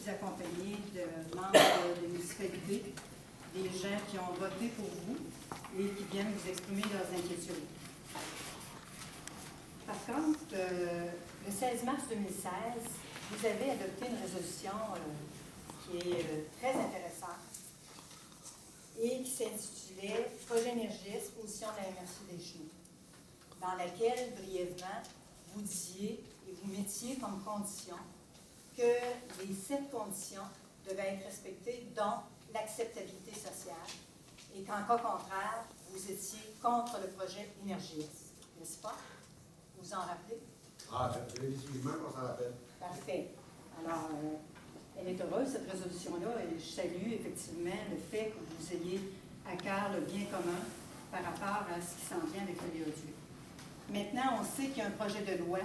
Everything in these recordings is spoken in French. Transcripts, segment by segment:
suis accompagnée de membres de municipalités, des gens qui ont voté pour vous et qui viennent vous exprimer leurs inquiétudes. Par contre, le 16 mars 2016, vous avez adopté une résolution qui est très intéressante et qui s'intitulait « Projet énergiste, position de la MRC des Chenaux », dans laquelle, brièvement, vous disiez et vous mettiez comme condition que les 7 conditions devaient être respectées, dont l'acceptabilité sociale, et qu'en cas contraire, vous étiez contre le projet énergiste, n'est-ce pas? Vous vous en rappelez? Ah, effectivement, on s'en rappelle. Parfait. Alors, elle est heureuse, cette résolution-là, et je salue effectivement le fait que vous ayez à cœur le bien commun par rapport à ce qui s'en vient avec le léoduc. Maintenant, on sait qu'il y a un projet de loi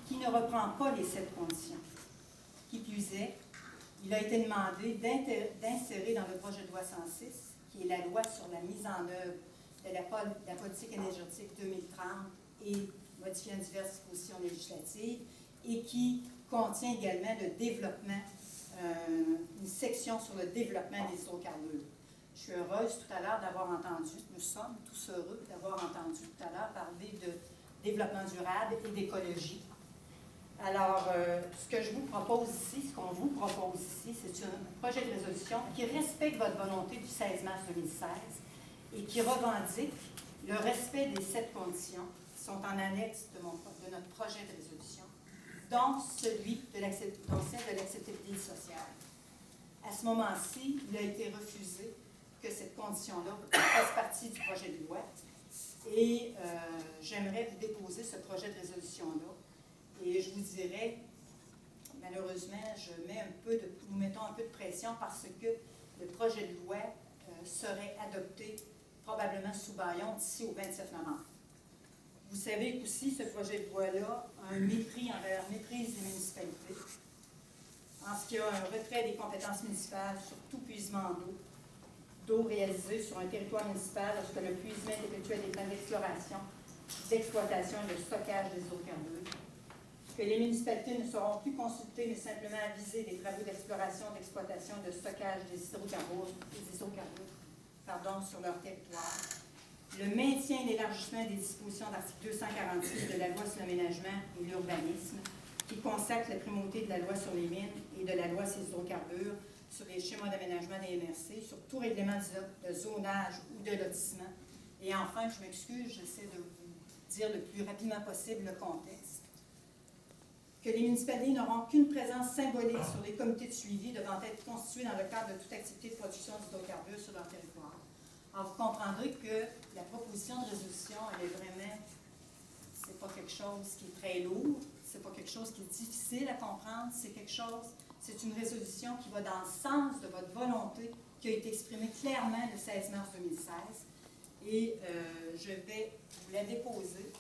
qui ne reprend pas les 7 conditions. Qui plus est, il a été demandé d'insérer dans le projet de loi 106, qui est la loi sur la mise en œuvre de la politique énergétique 2030 et modifiant diverses dispositions législatives, et qui contient également le développement, une section sur le développement des hydrocarbures. Je suis heureuse tout à l'heure d'avoir entendu, nous sommes tous heureux d'avoir entendu tout à l'heure parler de développement durable et d'écologie. Alors, ce que je vous propose ici, ce qu'on vous propose ici, c'est un projet de résolution qui respecte votre volonté du 16 mars 2016 et qui revendique le respect des 7 conditions qui sont en annexe de notre projet de résolution, dont celle de l'acceptabilité sociale. À ce moment-ci, il a été refusé que cette condition-là fasse partie du projet de loi et j'aimerais vous déposer ce projet de résolution-là. Et je vous dirais, malheureusement, nous mettons un peu de pression parce que le projet de loi serait adopté probablement sous bâillon d'ici au 27 novembre. Vous savez qu'aussi, ce projet de loi-là a un mépris envers méprise des municipalités, en ce qu'il y a un retrait des compétences municipales sur tout puisement d'eau réalisé sur un territoire municipal lorsque le puisement est effectué à des fins d'exploration, d'exploitation et de stockage des hydrocarbures, que les municipalités ne seront plus consultées, mais simplement avisées des travaux d'exploration, d'exploitation et de stockage des hydrocarbures sur leur territoire. Le maintien et l'élargissement des dispositions d'article 246 de la loi sur l'aménagement et l'urbanisme, qui consacre la primauté de la loi sur les mines et de la loi sur les hydrocarbures, sur les schémas d'aménagement des MRC, sur tout règlement de zonage ou de lotissement. Et enfin, je m'excuse, j'essaie de vous dire le plus rapidement possible le contexte, que les municipalités n'auront qu'une présence symbolique sur les comités de suivi devant être constitués dans le cadre de toute activité de production d'hydrocarbures sur leur territoire. Alors, vous comprendrez que la proposition de résolution, elle est vraiment, c'est pas quelque chose qui est très lourd, c'est pas quelque chose qui est difficile à comprendre, c'est une résolution qui va dans le sens de votre volonté qui a été exprimée clairement le 16 mars 2016. Et je vais vous la déposer.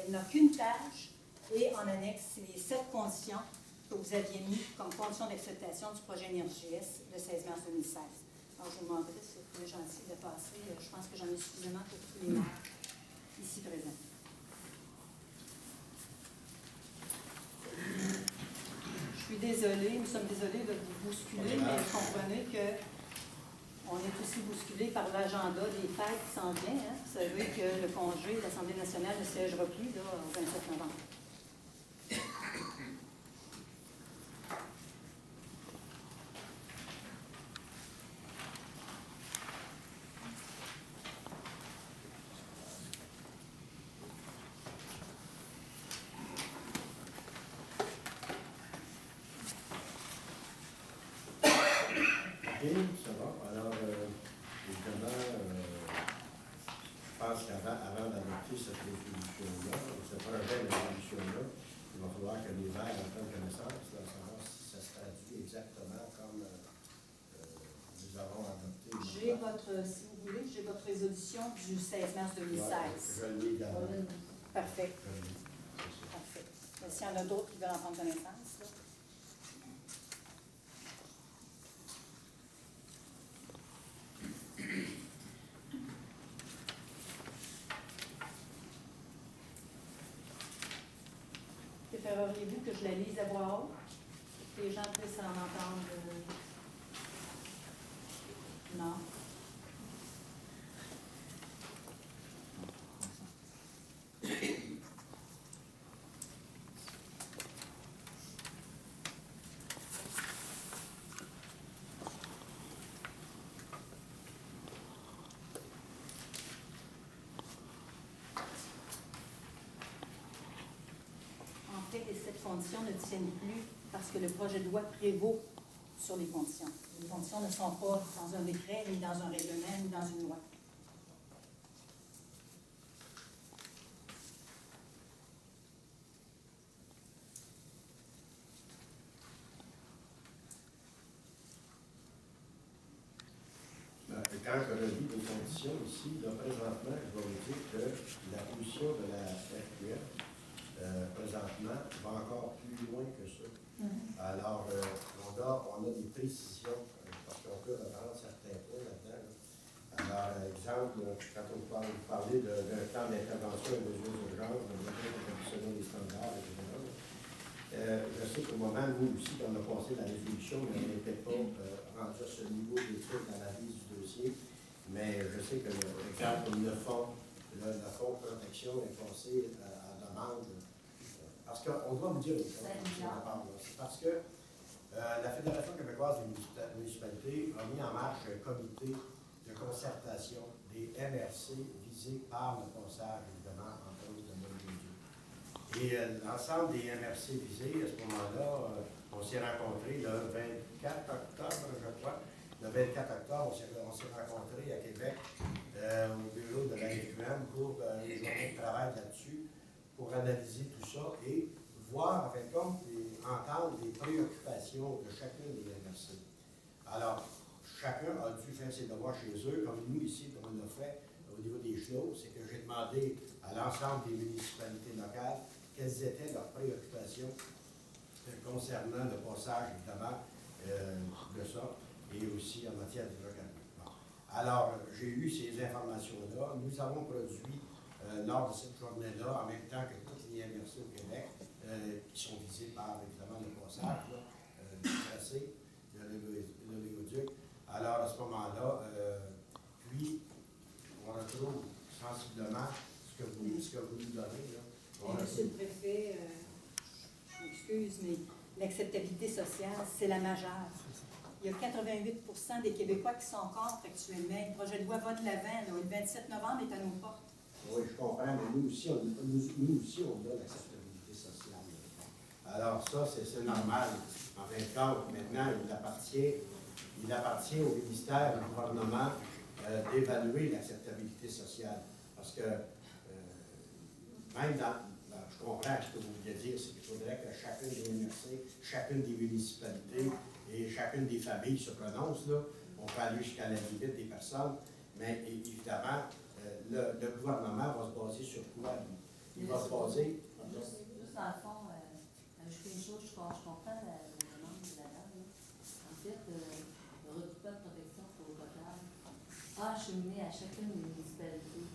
Elle n'a qu'une tâche. Et en annexe, c'est les 7 conditions que vous aviez mis comme condition d'acceptation du projet EnergS le 16 mars 2016. Alors, je vous demanderai si vous êtes gentil de passer. Je pense que j'en ai suffisamment pour tous les maires ici présents. Je suis désolée, nous sommes désolés de vous bousculer, mais vous comprenez qu'on est aussi bousculé par l'agenda des fêtes qui s'en vient. Hein? Vous savez que le congé de l'Assemblée nationale ne siégera plus là, au 27 novembre. Ça va. Alors, évidemment, je pense qu'avant d'adopter cette résolution-là, ce projet de résolution-là, il va falloir que les maires en prennent connaissance, de savoir si ça se traduit exactement comme nous avons adopté. J'ai si vous voulez, j'ai votre résolution du 16 mars 2016. Ouais, je l'ai également. Parfait. Parfait. S'il y en a d'autres qui veulent en prendre connaissance, là. Préféreriez-vous que je la lise à voix haute? Les gens puissent en entendre. Non. En fait, cette condition ne tienne plus parce que le projet de loi prévaut sur les conditions. Les conditions ne sont pas dans un décret, ni dans un règlement, ni dans une loi. Quand je relis les conditions ici, là, présentement, je vais vous dire que la position de la FQL, présentement, va encore plus loin que ça. Alors, on a des précisions, parce qu'on peut reprendre certains points là-dedans. Alors, exemple, quand on parle d'un plan d'intervention et de mesures d'urgence, selon les standards, etc. Je sais qu'au moment, nous aussi, quand on a passé la résolution, on n'était pas rendu à ce niveau d'étude d'analyse du dossier, mais je sais que, exemple, le fonds de protection est passé à demande, parce qu'on doit vous dire une chose, c'est parce que la Fédération québécoise des municipalités a mis en marche un comité de concertation des MRC visés par le passage, évidemment, en cause de Montréal. Et l'ensemble des MRC visés, à ce moment-là, on s'est rencontrés le 24 octobre, je crois. Le 24 octobre, on s'est rencontrés à Québec, au bureau de la FQM, pour les journées de travail là-dessus, pour analyser tout ça et voir, en fait, compte, et entendre les préoccupations de chacun des MRC. Alors, chacun a dû faire ses devoirs chez eux, comme nous ici, comme on l'a fait au niveau des choses, c'est que j'ai demandé à l'ensemble des municipalités locales quelles étaient leurs préoccupations concernant le passage, évidemment, de ça, et aussi en matière d'hydrocarbures. Bon. Alors, j'ai eu ces informations-là. Nous avons produit, lors de cette journée-là, en même temps que toutes les MRC au Québec, qui sont visées par, évidemment, le passage, du tracé, de l'oléoduc. Alors, à ce moment-là, puis, on retrouve sensiblement ce que vous nous donnez, là. Monsieur le préfet, je m'excuse, mais l'acceptabilité sociale, c'est la majeure. Il y a 88 des Québécois qui sont contre actuellement. Le projet de loi va de l'avant. Le 27 novembre est à nos portes. Oui, je comprends, mais nous aussi, on a l'acceptabilité sociale. Alors ça, c'est normal. En fin de compte, maintenant, il appartient au ministère, au gouvernement, d'évaluer l'acceptabilité sociale. Parce que, même je comprends ce que vous vouliez dire, c'est qu'il faudrait que chacune des MRC, chacune des municipalités et chacune des familles se prononce, là. On peut aller jusqu'à la limite des personnes, mais évidemment, le gouvernement va se baser sur quoi? Il va se baser... Juste dans le fond, je fais une chose, je comprends la demande de la dame. En fait, le regroupement de protection pour le local a acheminé à chacune des municipalités.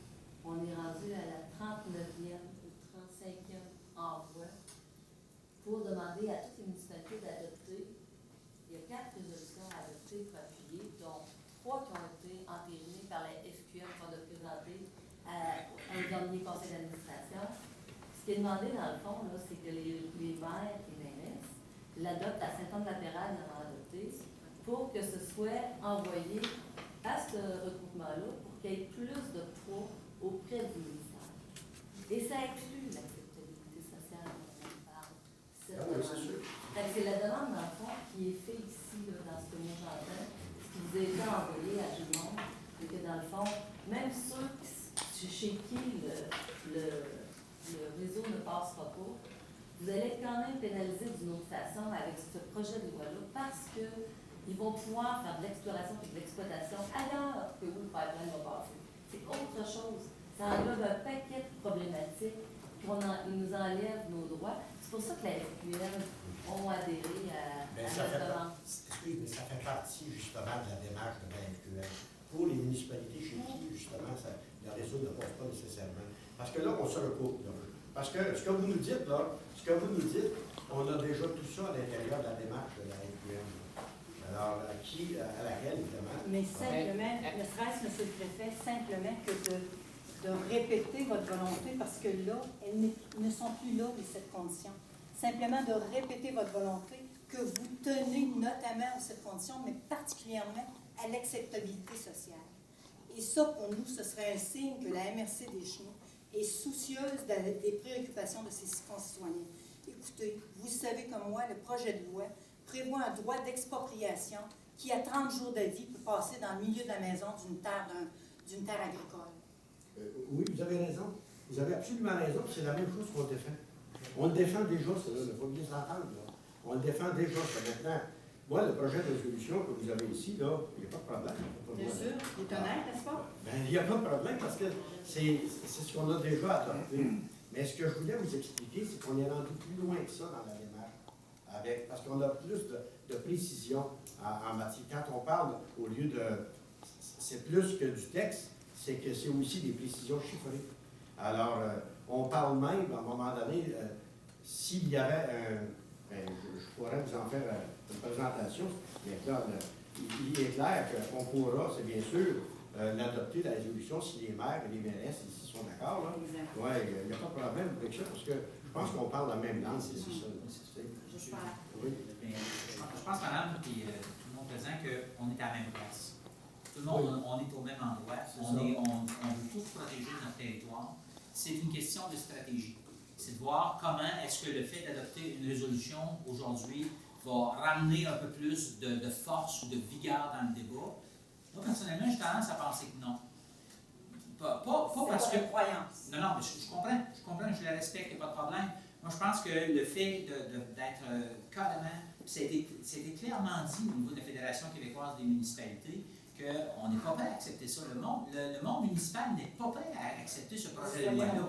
On est rendu à la 39e ou 35e envoi pour demander à toutes les municipalités d'adopter. Il y a 4 résolutions à adopter pour appuyer, dont 3 qui ont été entérinées par la FQM qu'on a présentées au dernier conseil d'administration. Ce qui est demandé dans le fond, c'est que les maires et les maires l'adoptent à Saint-Anne-de-la-Pérade, l'ont adopté, pour que ce soit envoyé à ce regroupement-là pour qu'il y ait plus de poids auprès du ministère. Et ça inclut l'acceptabilité sociale dont on parle. c'est sûr. C'est la demande, dans le fond, qui est faite ici, là, dans ce que moi j'entends, ce qui vous a été envoyé à tout le monde, et que dans le fond, même ceux chez qui le réseau ne passera pas, vous allez être quand même pénalisé d'une autre façon avec ce projet de loi-là parce qu'ils vont pouvoir faire de l'exploration et de l'exploitation ailleurs que où le pipeline va passer. C'est autre chose. Ça englobe un paquet de problématiques ils nous enlèvent nos droits. C'est pour ça que la FQL ont adhéré à notre demande. Excusez, mais ça fait partie justement de la démarche de la FQL. Pour les municipalités chez qui, justement, le réseau ne passe pas nécessairement. Parce que là, on se recoupe. Parce que ce que vous nous dites, là, on a déjà tout ça à l'intérieur de la démarche de la FQM. Alors, à laquelle, évidemment. Mais simplement, ne serait-ce, M. le Préfet, simplement que de répéter votre volonté, parce que là, elles ne sont plus là, les 7 conditions. Simplement de répéter votre volonté, que vous tenez notamment aux 7 conditions, mais particulièrement à l'acceptabilité sociale. Et ça, pour nous, ce serait un signe que la MRC des Chenaux est soucieuse des préoccupations de ses concitoyens. Écoutez, vous savez comme moi, le projet de loi prévoit un droit d'expropriation qui, à 30 jours de vie, peut passer dans le milieu de la maison d'une terre agricole. Oui, vous avez raison. Vous avez absolument raison. C'est la même chose qu'on défend. On le défend déjà, ça, il faut bien s'entendre. On le défend déjà, ça. Maintenant, moi, le projet de résolution que vous avez ici, là, il n'y a pas de problème. Bien sûr, vous êtes honnête, n'est-ce pas? Bien, il n'y a pas de problème parce que c'est ce qu'on a déjà adopté. Mais ce que je voulais vous expliquer, c'est qu'on est rendu plus loin que ça dans la démarche. Parce qu'on a plus de précision en matière. Quand on parle, au lieu de... C'est plus que du texte, c'est que c'est aussi des précisions chiffrées. Alors, on parle même, à un moment donné, s'il y avait je pourrais vous en faire une présentation, mais là, il est clair qu'on pourra, c'est bien sûr, l'adopter, la résolution, si les maires et les mairesses ici sont d'accord. Oui, il n'y a pas de problème avec ça, parce que je pense qu'on parle la même langue, c'est ça. J'espère. Oui. Mais je pense, madame, et tout le monde présent, qu'on est à la même place. Tout le monde, on est au même endroit. On veut tous protéger notre territoire. C'est une question de stratégie. C'est de voir comment est-ce que le fait d'adopter une résolution aujourd'hui va ramener un peu plus de force ou de vigueur dans le débat. Moi, personnellement, j'ai tendance à penser que non. Pas parce que... croyance. Non, mais je comprends, je la respecte, il n'y a pas de problème. Moi, je pense que le fait d'être carrément... C'était clairement dit au niveau de la Fédération québécoise des municipalités qu'on n'est pas prêt à accepter ça. Le monde municipal n'est pas prêt à accepter ce projet de loi-là.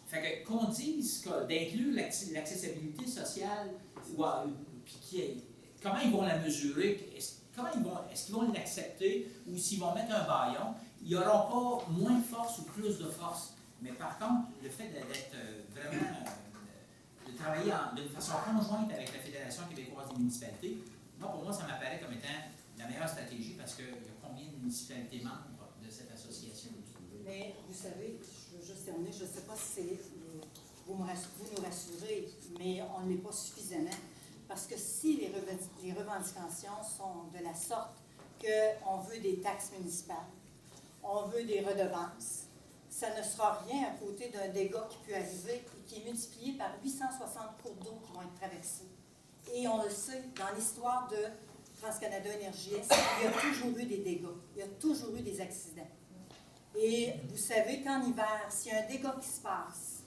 Fait que qu'on dise d'inclure l'accessibilité sociale, comment ils vont la mesurer, est-ce qu'ils vont l'accepter ou s'ils vont mettre un bâillon, ils n'auront pas moins de force ou plus de force. Mais par contre, le fait d'être vraiment, de travailler d'une façon conjointe avec la Fédération québécoise des municipalités, pour moi, ça m'apparaît comme étant la meilleure stratégie parce qu'il y a combien de municipalités membres de cette association? Mais vous savez, je veux juste terminer, je ne sais pas si vous nous rassurez, mais on ne l'est pas suffisamment. Parce que si les revendications sont de la sorte qu'on veut des taxes municipales, on veut des redevances, ça ne sera rien à côté d'un dégât qui peut arriver et qui est multiplié par 860 cours d'eau qui vont être traversés. Et on le sait, dans l'histoire de TransCanada Énergie, il y a toujours eu des dégâts, il y a toujours eu des accidents. Et vous savez qu'en hiver, s'il y a un dégât qui se passe,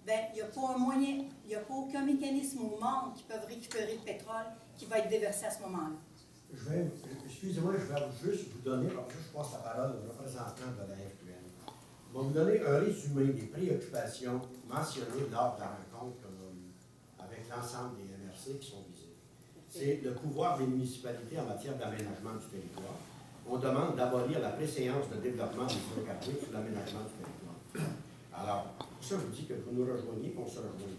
bien, il n'y a pas un moyen, il n'y a pas aucun mécanisme au monde qui peut récupérer le pétrole qui va être déversé à ce moment-là. Excusez-moi, je vais juste vous donner, parce que je passe la parole au représentant de la FQM. Je vais vous donner un résumé des préoccupations mentionnées lors de la rencontre qu'on a eue avec l'ensemble des MRC qui sont visés. C'est le pouvoir des municipalités en matière d'aménagement du territoire. On demande d'abolir la préséance de développement des hydrocarbures sur l'aménagement du territoire. Alors, pour ça, je vous dis que vous nous rejoignez, qu'on se rejoigne.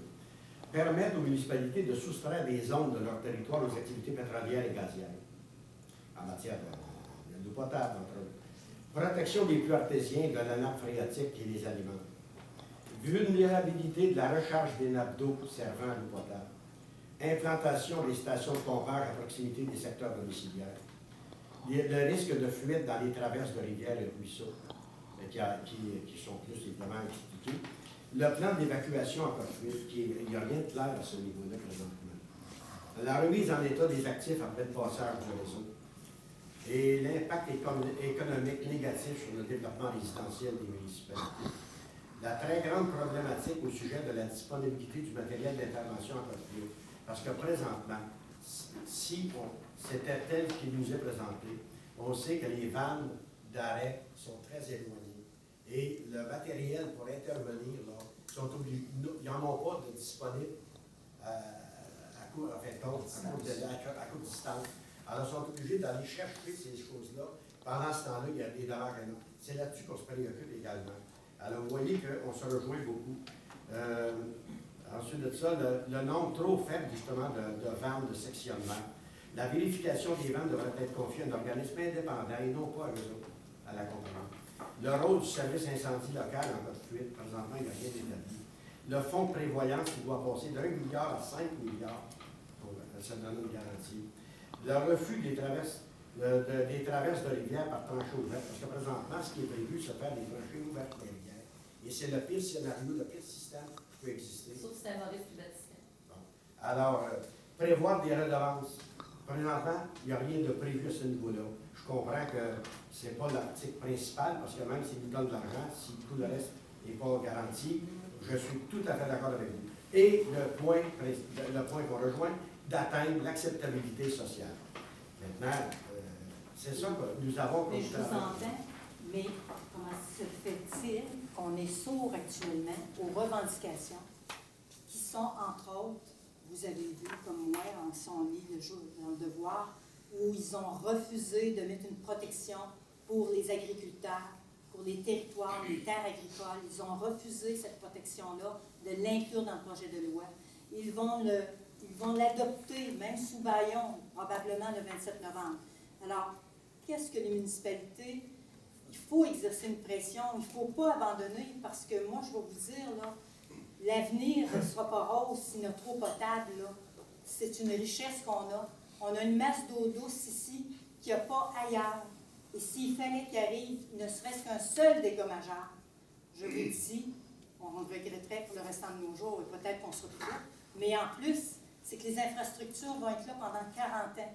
Permettre aux municipalités de soustraire des zones de leur territoire aux activités pétrolières et gazières, en matière d'eau potable, entre autres. Protection des puits artésiens, de la nappe phréatique et des aliments. Vulnérabilité de la recharge des nappes d'eau servant à l'eau potable. Implantation des stations de pompage à proximité des secteurs domiciliaires. Le risque de fuite dans les traverses de rivières et ruisseaux, qui sont plus évidemment expliqués. Le plan d'évacuation en cas de fuite, il n'y a rien de clair à ce niveau-là présentement. La remise en état des actifs après le passage du réseau. Et l'impact économique négatif sur le développement résidentiel des municipalités. La très grande problématique au sujet de la disponibilité du matériel d'intervention en cas de fuite. Parce que présentement, si c'était tel qu'il nous est présenté, on sait que les vannes d'arrêt sont très éloignées. Et le matériel pour intervenir, là, ils n'en ont pas de disponible à court distance. Alors, ils sont obligés d'aller chercher ces choses-là. Pendant ce temps-là, il y a des dommages énormes. C'est là-dessus qu'on se préoccupe également. Alors, vous voyez qu'on se rejoint beaucoup. Ensuite de ça, le nombre trop faible, justement, de ventes de sectionnement. La vérification des ventes devrait être confiée à un organisme indépendant et non pas à eux autres, à la compagnie. Le rôle du service incendie local en cas de fuite, présentement, il n'y a rien d'établi. Le fonds de prévoyance, il doit passer d'1 milliard à 5 milliards pour se donner une garantie. Le refus des traverses de rivières par tranchées ouvertes, parce que présentement, ce qui est prévu, c'est faire des tranchées ouvertes des rivières. Et c'est le pire scénario, le pire système qui peut exister. Sauf si c'est un mauvais privatisme. Bon. Alors, prévoir des redevances. Présentement, il n'y a rien de prévu à ce niveau-là. Je comprends que ce n'est pas l'article principal, parce que même s'il nous donne de l'argent, si tout le reste n'est pas garanti, je suis tout à fait d'accord avec vous. Et le point qu'on rejoint, d'atteindre l'acceptabilité sociale. Maintenant, c'est ça que nous avons Mais comme je vous travail. entends, mais comment se fait-il qu'on est sourd actuellement aux revendications qui sont, entre autres, vous avez vu comme moi, en sont mis le jour dans le devoir, où ils ont refusé de mettre une protection pour les agriculteurs, pour les territoires, les terres agricoles. Ils ont refusé cette protection-là, de l'inclure dans le projet de loi. Ils vont l'adopter, même sous bâillon, probablement le 27 novembre. Alors, qu'est-ce que les municipalités? Il faut exercer une pression, il ne faut pas abandonner, parce que moi, je vais vous dire, là, l'avenir ne sera pas rose si notre eau potable, là, c'est une richesse qu'on a. On a une masse d'eau douce ici qu'il n'y a pas ailleurs. Et s'il fallait qu'il arrive ne serait-ce qu'un seul dégommageur, je vous le dis, on regretterait pour le restant de nos jours, et peut-être qu'on sera plus là. Mais en plus, c'est que les infrastructures vont être là pendant 40 ans.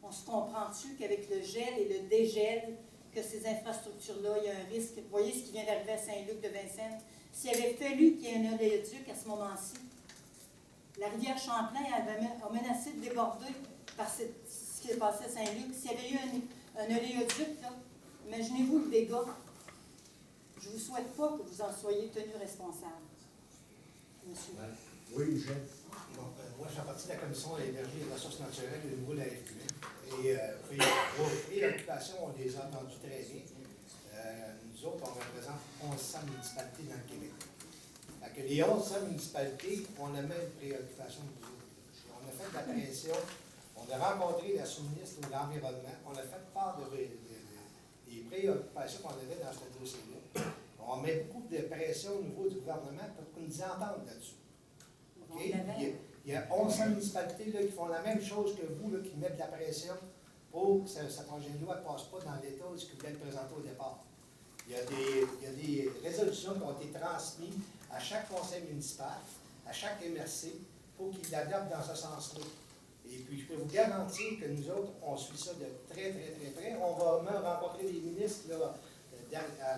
On se comprend-tu qu'avec le gel et le dégel, que ces infrastructures-là, il y a un risque. Vous voyez ce qui vient d'arriver à Saint-Luc de Vincennes? S'il avait fallu qu'il y ait un oléoduc à ce moment-ci, la rivière Champlain a menacé de déborder par ce qui est passé à Saint-Luc. S'il y avait eu un oléoduc, là, imaginez-vous le dégât. Je ne vous souhaite pas que vous en soyez tenu responsable, monsieur. Oui, Michel. Bon, moi, je fais partie de la Commission de l'énergie et des ressources naturelles et de nouveau de la FQM. Et l'occupation, on les a entendus très bien. Nous autres, on représente 1100 municipalités dans le Québec. Fait que les 1100 municipalités ont la même préoccupation que nous autres. On a fait de la pression, on a rencontré la sous-ministre de l'Environnement, on a fait part des préoccupations qu'on avait dans ce dossier-là. On met beaucoup de pression au niveau du gouvernement pour qu'on nous entende là-dessus. Okay? Il y a 1100 municipalités là, qui font la même chose que vous, là, qui mettent de la pression pour que ce projet de loi ne passe pas dans l'état de ce que vous voulez présenter au départ. Il y a des résolutions qui ont été transmises à chaque conseil municipal, à chaque MRC, pour qu'ils l'adoptent dans ce sens-là. Et puis, je peux vous garantir que nous autres, on suit ça de très, très, très près. On va même rencontrer les ministres là, à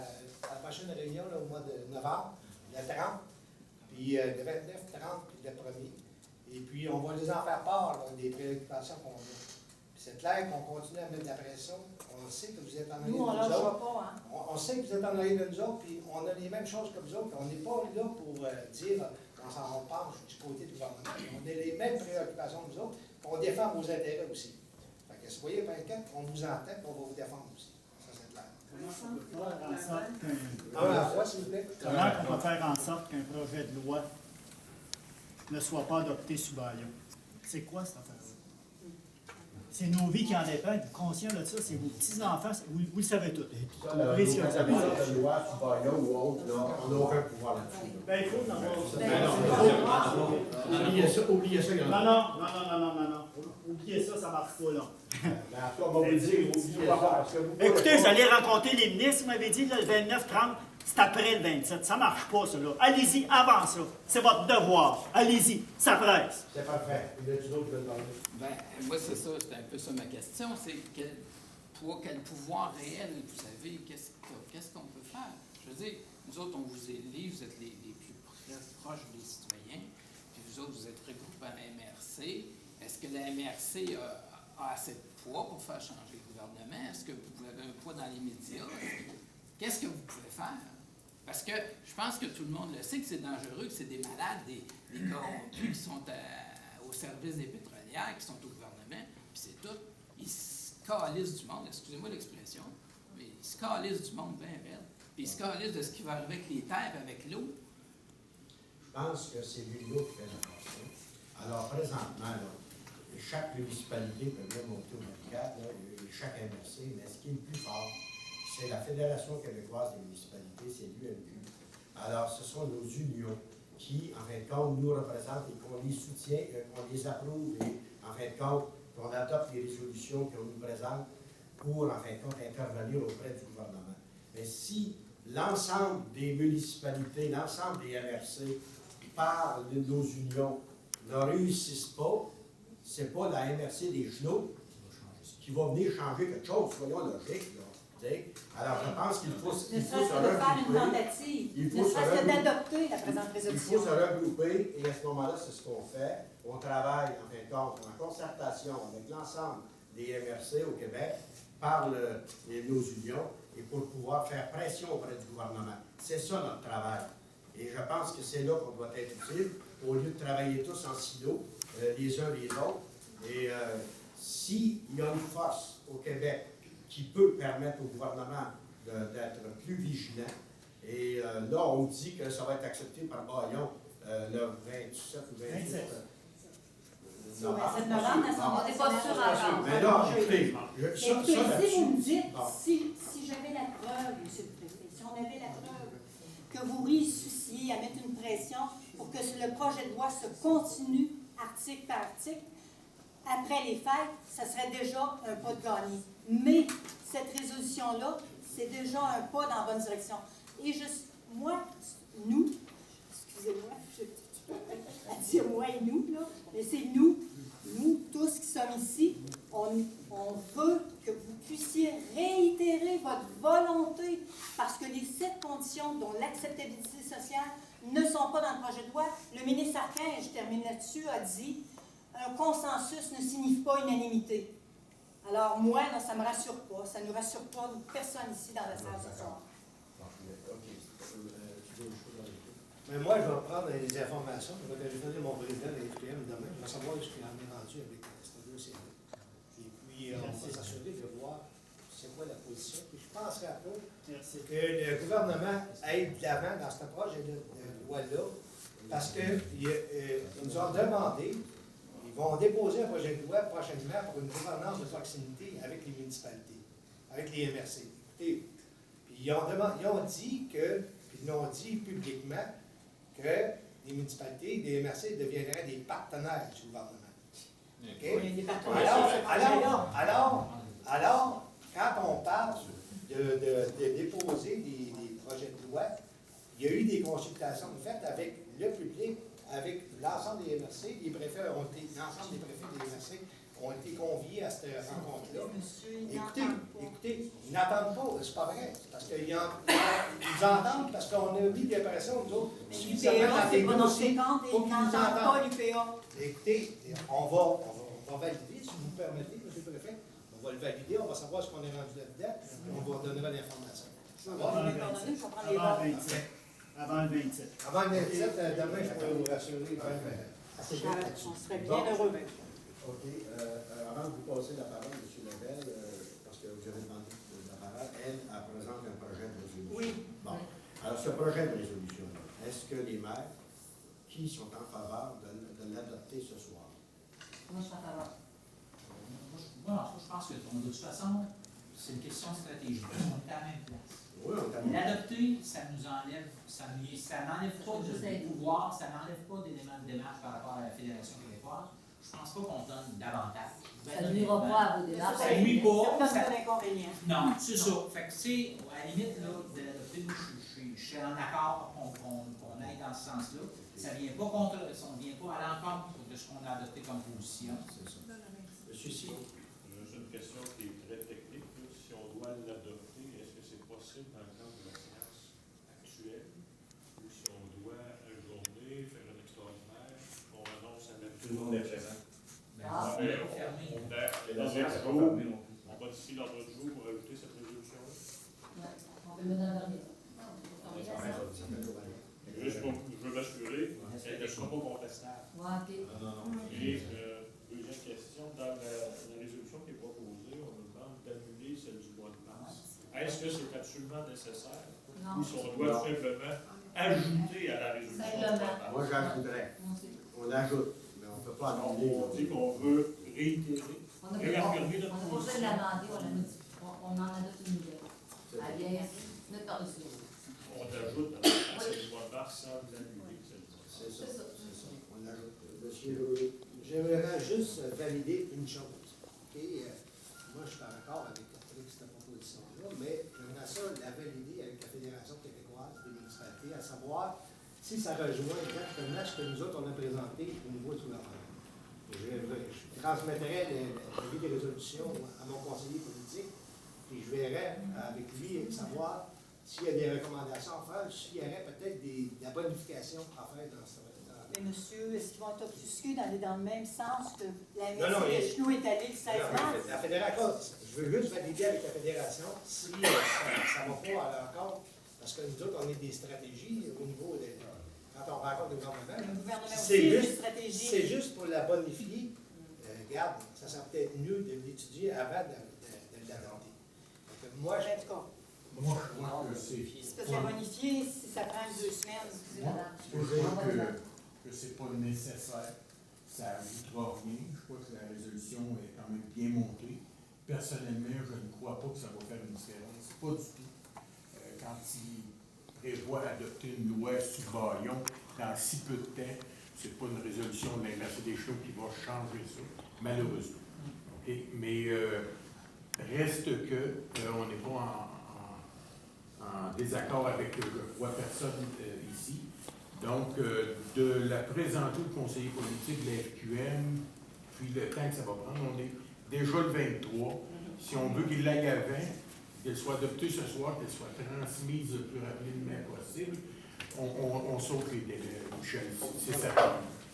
la prochaine réunion là, au mois de novembre, le 30, puis le 29, 30, puis le 1er. Et puis, on va les en faire part là, des préoccupations qu'on a. C'est clair qu'on continue à mettre de la pression. On sait que vous êtes en arrière de nous autres. Nous, on ne lâchera pas, hein? On sait que vous êtes en arrière de nous autres, puis on a les mêmes choses que vous autres. On n'est pas là pour dire on penche du côté du gouvernement. On a les mêmes préoccupations que vous autres, puis on défend vos intérêts aussi. Fait que soyez pas inquiets, on vous entend, puis on va vous défendre aussi. Ça, c'est clair. Comment on peut faire en sorte qu'un projet de loi ne soit pas adopté sous bâillon? C'est quoi cette affaire-là? C'est nos vies qui en dépendent. Vous conscient de ça? C'est vos petits-enfants. Vous le savez tout. Ça, la loi sur Bayon ou autre, là, on n'a aucun pouvoir là-dessus. Ben, il faut en avoir ça. Oubliez ça, il y en a. Non. Oubliez ça, ça ne marche pas, là. On va vous dire, oubliez ça. Parce que vous Écoutez, vous allez rencontrer les ministres, vous m'avez dit, là, le 29, 30, c'est après le 27. Ça ne marche pas, ça, là. Allez-y, avant ça. C'est votre devoir. Allez-y, ça presse. C'est parfait. Il y a-tu d'autres qui veulent parler? Ben, moi, c'est ça, c'est un peu ça ma question. C'est quel pouvoir réel, vous savez, qu'est-ce qu'on peut faire? Je veux dire, nous autres, on vous élit, vous êtes les plus proches des citoyens, puis vous autres, vous êtes regroupés à la MRC. Est-ce que la MRC a assez de poids pour faire changer le gouvernement? Est-ce que vous avez un poids dans les médias? Qu'est-ce que vous pouvez faire? Parce que je pense que tout le monde le sait que c'est dangereux, que c'est des malades, des corrompus qui sont au service des pétrolières, qui sont au gouvernement, puis c'est tout. Ils se calissent du monde, excusez-moi l'expression, mais ils se calissent du monde bien raide. Puis ils se calissent de ce qui va arriver avec les terres, avec l'eau. pense que c'est l'UNO qui fait la passion. Alors, présentement, là, chaque municipalité peut bien monter au barricade, et chaque MRC, mais ce qui est le plus fort, c'est la Fédération québécoise des municipalités, c'est l'UNQ. Alors, ce sont nos unions qui, en fin de compte, nous représentent et qu'on les soutient, qu'on les approuve et, en fin de compte, qu'on adopte les résolutions qu'on nous présente pour, en fin de compte, intervenir auprès du gouvernement. Mais si l'ensemble des municipalités, l'ensemble des MRC, par nos unions, ne réussissent pas, c'est pas la MRC des genoux qui va venir changer quelque chose, soyons logiques, là. T'sais. Alors, je pense qu'il faut, Ne il faut serait-ce se que de faire une regrouper. tentative, Il faut ne se serait-ce que regrouper. d'adopter la présente Il faut résolution. se regrouper et à ce moment-là, c'est ce qu'on fait. On travaille, en fin de compte, en concertation avec l'ensemble des MRC au Québec par nos unions et pour pouvoir faire pression auprès du gouvernement. C'est ça notre travail. Et je pense que c'est là qu'on doit être utile, au lieu de travailler tous en silo, les uns les autres. Et s'il y a une force au Québec qui peut permettre au gouvernement d'être plus vigilant, et là, on dit que ça va être accepté par Bayon le 27 ou 28 novembre. 27 novembre, On n'est pas sûr encore. Mais là, écoutez, Mais ça écoutez, si vous me là-dessus, dites, bon. si j'avais la preuve, M. le Préfet, si on avait la preuve que vous réussissiez à mettre une pression pour que le projet de loi se continue article par article, après les fêtes, ça serait déjà un pas de gagné. Mais cette résolution-là, c'est déjà un pas dans la bonne direction. Et moi, nous, excusez-moi, à dire moi et nous, là, mais c'est nous tous qui sommes ici, on veut que vous puissiez réitérer votre volonté, parce que les 7 conditions, dont l'acceptabilité sociale, ne sont pas dans le projet de loi. Le ministre Arquin, et je termine là-dessus, a dit un consensus ne signifie pas unanimité. Alors moi, là, ça ne me rassure pas, ça ne nous rassure pas personne ici dans la salle ce soir. Mais moi, je vais prendre les informations. Je vais téléphoner mon président de la FPM demain. Je vais savoir ce qu'il en est rendu avec ce dossier-là. Et puis, on va s'assurer de voir c'est quoi la position. Puis, je penserais pas que le gouvernement aille de l'avant dans ce projet de loi-là, parce qu'ils nous ont demandé, ils vont déposer un projet de loi prochainement pour une gouvernance de proximité avec les municipalités, avec les MRC. Écoutez, puis ils ont dit que, puis ils l'ont dit publiquement, que les municipalités, les MRC deviendraient des partenaires du gouvernement. Okay? Oui, des partenaires. Alors, quand on parle de déposer des projets de loi, il y a eu des consultations faites avec le public, avec l'ensemble des MRC. L'ensemble des préfets des MRC ont été conviés à cette rencontre-là. Écoutez, ils n'entendent pas, c'est pas vrai. Parce qu'ils entendent, parce qu'on a mis l'impression, nous autres, L'UPA, c'est pas dans ses comptes et ils n'entendent pas l'UPA. Écoutez, on va valider, si vous me permettez, M. le Préfet. On va le valider, on va savoir ce qu'on est rendu là-dedans, et on vous redonnera l'information. Ça va? Avant le 27. Avant le 27. Avant le 27, demain, je pourrais vous rassurer. On serait bien heureux. OK. Avant de vous passer la parole, M. Lebel, parce que vous avez demandé la parole, elle présente un projet de résolution. Oui. Bon. Alors, ce projet de résolution-là, est-ce que les maires qui sont en faveur de l'adopter ce soir? Moi, je suis en faveur. Moi, je pense que de toute façon, c'est une question stratégique. On est à la même place. Oui, on t'a L'adopter, ça nous enlève, ça n'enlève pas de pouvoir, ça n'enlève pas d'éléments de démarche par rapport à la Fédération québécoise. Je ne pense pas qu'on donne davantage. Ça ne nuira pas à vos démarches. Ça ne nuit pas. Ça donne pas d'inconvénient. Non, c'est ça. Fait que, c'est, à la limite, là, de l'adopter, moi, je suis en accord qu'on aille dans ce sens-là. Ça ne vient pas contre, on ne vient pas à l'encontre de ce qu'on a adopté comme position. C'est ça. Monsieur Si. J'ai une question qui est très technique. Si on doit l'adopter, est-ce que c'est possible dans le cadre de la séance actuelle, ou si on doit ajourner, faire un extraordinaire, on annonce à la Tout le monde est présent. Ah. On est fermé. On va d'ici l'ordre du jour pour ajouter cette résolution-là. Ouais, on peut mener un dernier. Juste pour, je veux m'assurer qu'elle ne sera pas contestable. Ouais, OK. Et deuxième question, dans la résolution qui est proposée, on nous demande d'annuler celle du mois de mars. Est-ce que c'est absolument nécessaire? Non. Ou si on doit tout simplement ajouter à la résolution du Règlement. portable. Moi, j'ajouterais. Mon Dieu. On ajoute, mais on ne peut pas Donc, annuler. on dit qu'on veut réitérer, On n'a réaffirmer notre pas besoin de position. l'amender, on en adopte une nouvelle. C'est Ah bon. bien, notre par-dessus. On ajoute à cette loi de mars sans l'annuler, cette loi. C'est ça, C'est ça. c'est ça. On ajoute. Monsieur Louis. J'aimerais juste valider une chose. OK? Moi, je suis pas d'accord avec cette proposition-là, mais j'aimerais ça la valider avec la Fédération québécoise des municipalités, à savoir si ça rejoint exactement ce que nous autres, on a présenté au niveau du gouvernement. Je transmettrai l'avis des résolutions à mon conseiller politique, et je verrai avec lui savoir s'il y a des recommandations à faire, s'il y aurait peut-être de la bonification à faire dans ce Mais monsieur, est-ce qu'ils vont être obfusqués d'aller dans le même sens que la Non, non, MSC mais- Échelon est allée le 16 mars? La fédération, je veux juste valider avec la fédération si ça ne va pas à leur compte, parce que nous autres, on est des stratégies au niveau quand on rencontre le Le gouvernement. gouvernement C'est aussi a une juste- stratégie. C'est juste pour la bonifier. Regarde, ça serait peut-être mieux de l'étudier avant de l'adopter. Moi, En tout cas, Moi, je crois que c'est. c'est parce que la bonifier, si ça prend 2 semaines, excusez-moi. Moi, je veux que c'est pas nécessaire. Ça n'ajoutera rien. Je crois que la résolution est quand même bien montée. Personnellement, je ne crois pas que ça va faire une différence. Pas du tout. Quand il prévoit adopter une loi sur Bayon dans si peu de temps, c'est pas une résolution de la Fédération qui va changer ça, malheureusement. OK? Mais reste que on n'est pas en désaccord avec, je crois, personne ici. Donc, de la présenter au conseiller politique de la FQM, puis le temps que ça va prendre, on est déjà le 23. Si on veut qu'il l'aille avant, qu'elle soit adoptée ce soir, qu'elle soit transmise le plus rapidement possible, on saute les délais, Michel, c'est certain.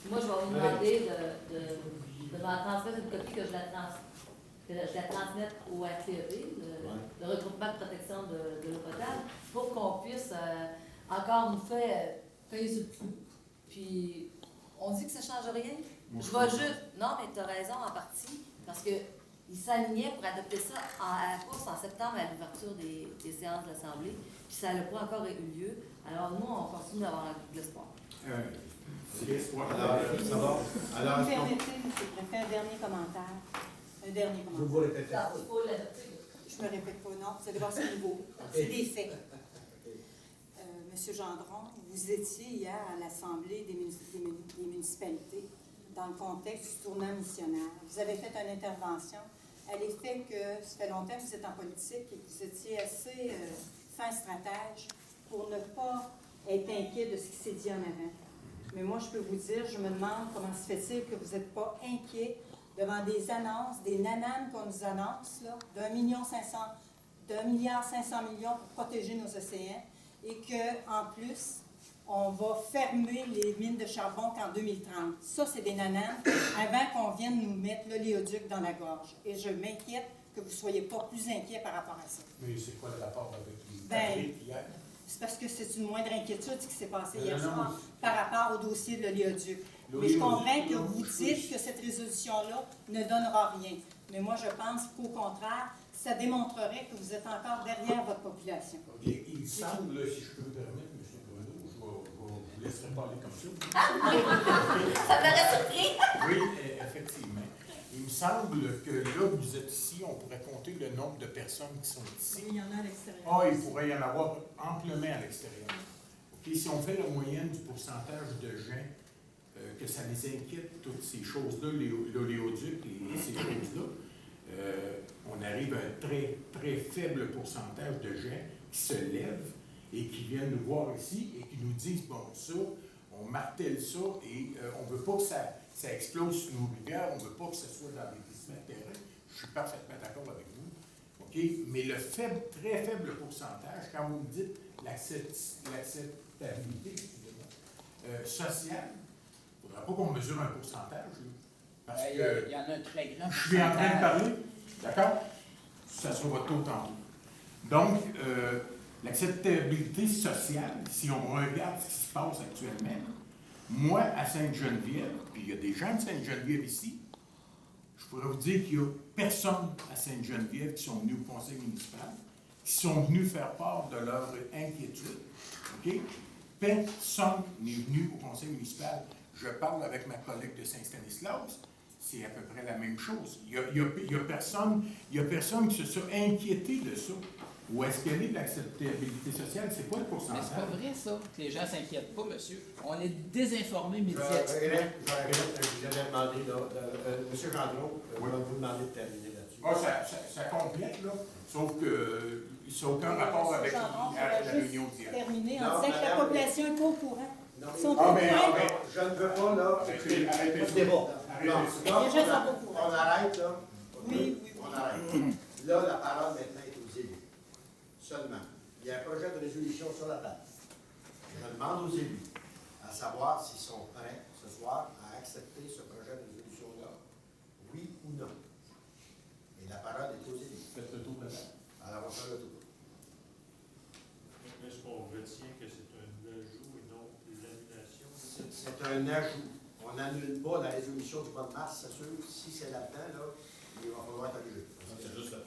Moi, je vais vous demander de m'en transmettre une copie que je la transmette au RTEP, le regroupement de protection de l'eau potable, pour qu'on puisse encore nous faire payer sur le clou. Puis, on dit que ça ne change rien. Je vais juste. Non, mais tu as raison en partie, parce qu'ils s'alignaient pour adopter ça à la course en septembre à l'ouverture des séances de l'Assemblée, puis ça n'a pas encore eu lieu. Alors, nous, on continue d'avoir de l'espoir. C'est l'espoir. Alors, ça va. Alors, Vous me est-ce qu'on- permettez, M. le Préfet, un dernier commentaire? Un dernier vous commentaire. vous répétez. Il faut l'adopter. Je me répète pas, non, c'est d'abord ce niveau. C'est des faits. Monsieur Gendron, vous étiez hier à l'Assemblée des municipalités dans le contexte du tournant missionnaire. Vous avez fait une intervention à l'effet que ça fait longtemps que vous êtes en politique et que vous étiez assez fin stratège pour ne pas être inquiet de ce qui s'est dit en avant. Mais moi, je peux vous dire, je me demande comment se fait-il que vous n'êtes pas inquiet devant des annonces, des nananes qu'on nous annonce, là, d'1,5 milliard pour protéger nos océans, et qu'en plus, on va fermer les mines de charbon qu'en 2030. Ça, c'est des nananes avant qu'on vienne nous mettre l'oléoduc dans la gorge. Et je m'inquiète que vous ne soyez pas plus inquiet par rapport à ça. Mais c'est quoi le rapport avec les Ben, papiers hier? C'est parce que c'est une moindre inquiétude ce qui s'est passé hier Non, soir non. par rapport au dossier de l'oléoduc. Mais L'oléoduc, je comprends que non, vous je dites que cette résolution-là ne donnera rien. Mais moi, je pense qu'au contraire, ça démontrerait que vous êtes encore derrière votre population. OK. Il semble, si je peux me permettre, M. Bruno, je vous laisserai parler comme ça. Ça m'aurait surpris. Oui, effectivement. Il me semble que là, vous êtes ici, on pourrait compter le nombre de personnes qui sont ici. Il y en a à l'extérieur. Ah, il pourrait y en avoir amplement à l'extérieur. OK, si on fait la moyenne du pourcentage de gens que ça les inquiète, toutes ces choses-là, l'oléoduc et ces choses-là, on arrive à un très, très faible pourcentage de gens qui se lèvent et qui viennent nous voir ici et qui nous disent, bon, ça, on martèle ça et on ne veut pas que ça explose sur nos rivières, on ne veut pas que ce soit dans les gisements de terrain. Je suis parfaitement d'accord avec vous. OK? Mais le très faible pourcentage, quand vous me dites l'acceptabilité sociale, il ne faudra pas qu'on mesure un pourcentage. Là, parce que Il y en a un très grand je suis en train de parler, d'accord? Ça sera votre taux tantôt. Donc, l'acceptabilité sociale, si on regarde ce qui se passe actuellement, moi, à Sainte-Geneviève, puis il y a des gens de Sainte-Geneviève ici, je pourrais vous dire qu'il n'y a personne à Sainte-Geneviève qui sont venus au conseil municipal, qui sont venus faire part de leur inquiétude. OK? personne n'est venu au conseil municipal. Je parle avec ma collègue de Saint-Stanislas, c'est à peu près la même chose. Il y a personne qui se soit inquiété de ça. Où est-ce qu'elle est de l'acceptabilité sociale? C'est pas le Mais pourcentage. c'est pas vrai, ça, que les gens ne s'inquiètent pas, monsieur. On est désinformés Je médiatiquement. regrette, je vous avais demandé, M. Gendron, je vais vous demander de terminer là-dessus. Ah, ça complète, là. Sauf que ça n'a aucun rapport avec la réunion d'hier. Terminé Non, en disant que la madame- population est pas au courant. Non, Ils sont Ah, au mais- courant. ah, mais- Je ne veux pas, là, Arrêtez, arrêtez pas de ça. débat. Arrêtez Non, ça. là, Les gens sont pas au courant. on arrête, là. Oui. On arrête. Là, la parole maintenant est aux élus. Seulement. Il y a un projet de résolution sur la table. Je demande aux élus à savoir s'ils sont prêts ce soir à accepter ce projet de résolution-là, oui ou non. Et la parole est aux élus. Faites le tour de la table. Alors, on va faire le tour. Est-ce qu'on retient que c'est un ajout et non l'annulation? C'est un ajout. On n'annule pas la résolution du mois de mars, c'est sûr. Si c'est là-dedans, là, il va falloir être annulé. C'est juste la